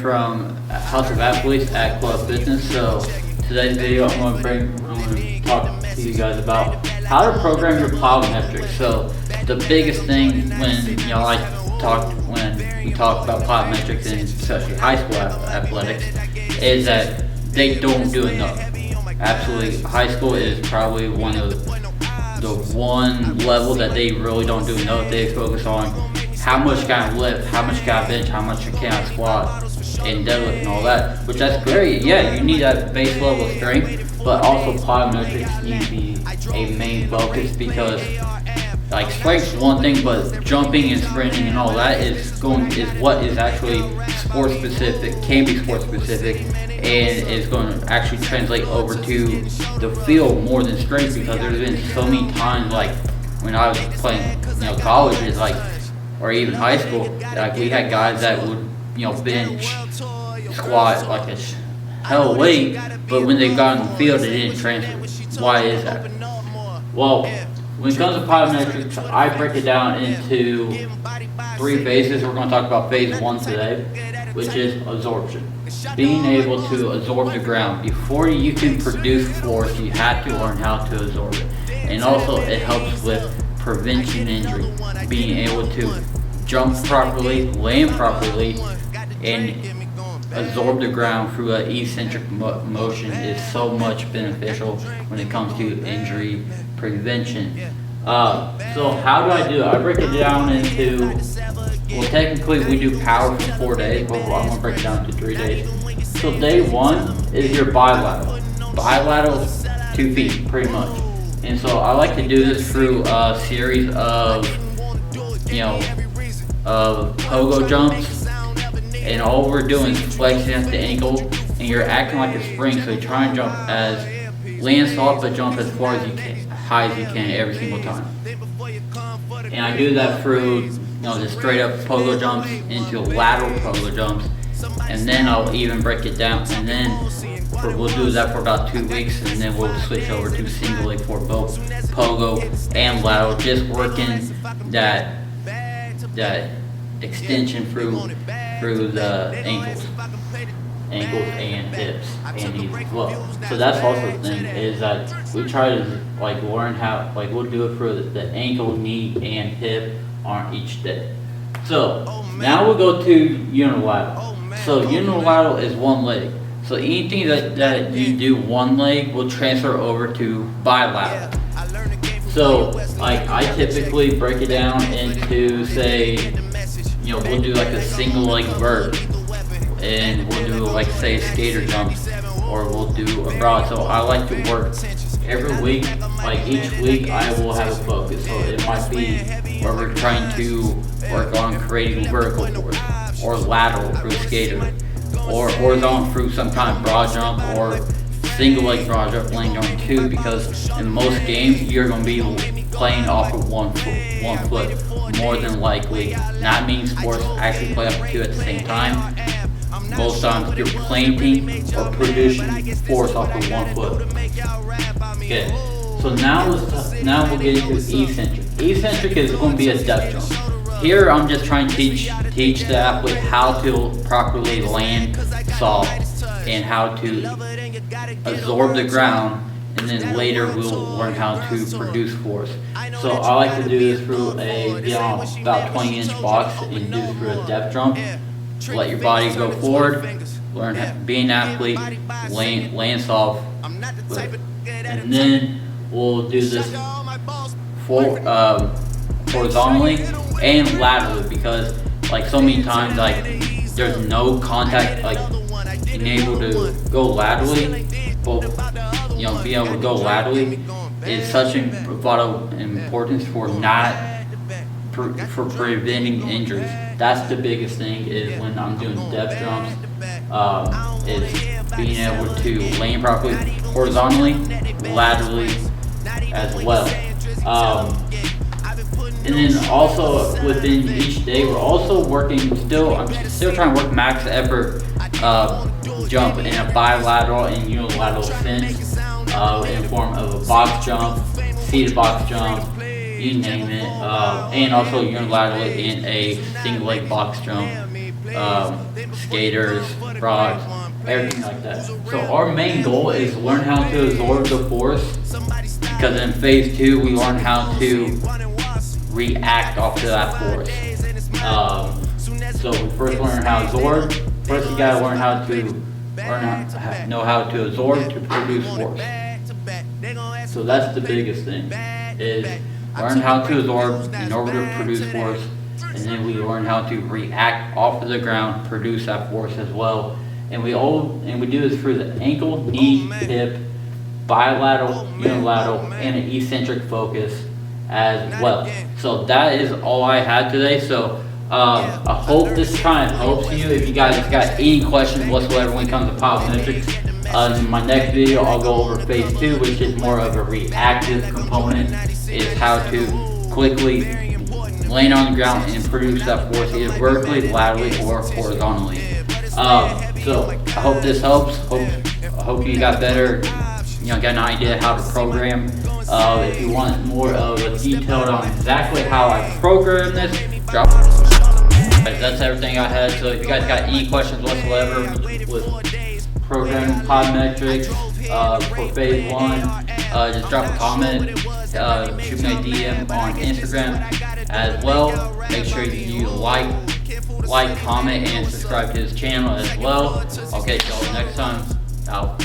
from House of Athletes at Club Fitness. So today's video, I'm going to talk to you guys about how to program your plyometrics. So the biggest thing when when we talk about plyometrics and especially high school athletics is that they don't do enough. Absolutely, high school is probably one level that they really don't do enough. They focus on how much can I lift, how much can I bench, how much can I squat and deadlift and all that, which that's great. Yeah, you need that base level of strength, but also plyometrics need to be a main focus, because like strength's one thing, but jumping and sprinting and all that is what is actually sport specific, can be sport specific, and is going to actually translate over to the field more than strength, because there's been so many times, like when I was playing, college, is like, or even high school, like we had guys that would, bench, squat like a hell weight, but when they got in the field, it didn't transfer. Why is that? Well, when it comes to plyometrics, I break it down into 3 phases. We're going to talk about phase 1 today, which is absorption. Being able to absorb the ground. Before you can produce force, you have to learn how to absorb it. And also, it helps with prevention injury. Being able to jump properly, land properly, and absorb the ground through an eccentric motion is so much beneficial when it comes to injury prevention. So how do I do it? I break it down into, well, technically we do power for 4 days, but I'm going to break it down to 3 days. So day 1 is your bilateral. Bilateral 2 feet, pretty much. And so I like to do this through a series of, pogo jumps. And all we're doing is flexing at the ankle, and you're acting like a spring, so you try and jump land soft, but jump as far as you can, high as you can every single time. And I do that through, just straight up pogo jumps into lateral pogo jumps, and then I'll even break it down, and then we'll do that for about 2 weeks, and then we'll switch over to single leg for both pogo and lateral, just working that extension through the ankles and hips and knees as well. So that's also the thing, is that we try to learn how, we'll do it for the ankle, knee, and hip on each day. So now we'll go to unilateral. So unilateral is one leg. So anything that you do one leg will transfer over to bilateral. So I typically break it down into, say, we'll do like a single leg vert, and we'll do say a skater jump, or we'll do a broad. So I like to work every week. Each week I will have a focus. So it might be where we're trying to work on creating vertical force, or lateral through a skater, or horizontal through some kind of broad jump, or single leg broad jump landing on 2, because in most games you're going to be playing off of one foot more than likely. Not many sports actually play up to 2 at the same time. Most times you're planting or producing force off of 1 foot. Okay, so now we'll get into eccentric. Eccentric is going to be a depth jump. Here I'm just trying to teach the athlete how to properly land soft and how to absorb the ground, and then later we'll learn how to produce force. So I like to do this through about 20-inch box, and do this through a depth jump. Let your body go forward, learn how to be an athlete, land soft, and then we'll do this horizontally and laterally, because so many times there's no contact, being able to go laterally, being able to go laterally is such a vital importance for preventing injuries. That's the biggest thing, is when I'm doing depth jumps, is being able to land properly horizontally, laterally as well. And then also within each day, we're also working I'm still trying to work max effort jump in a bilateral and unilateral sense, in form of a box jump, seated box jump, you name it, and also unilaterally in a single leg box jump, skaters, frogs, everything like that. So our main goal is to learn how to absorb the force, because in phase 2 we learn how to react off to that force. So we first learn how to absorb. First you gotta learn how to know how to absorb to produce force. So that's the biggest thing, is learn how to absorb in order to produce force, and then we learn how to react off of the ground, produce that force as well. And we do this through the ankle, knee, hip, bilateral, unilateral, and an eccentric focus as well. So that is all I had today. So I hope this kind of helps you. If you guys got any questions whatsoever when it comes to plyometrics, in my next video I'll go over phase 2, which is more of a reactive component, is how to quickly land on the ground and produce that force either vertically, laterally, or horizontally. So I hope this helps. I hope you got better, got an idea how to program. If you want more of a detailed on exactly how I program this, drop. That's everything I had. So if you guys got any questions whatsoever with programming plyometrics for phase 1, just drop a comment, shoot me a DM on Instagram as well. Make sure you like, comment, and subscribe to his channel as well. I'll catch y'all next time. Out.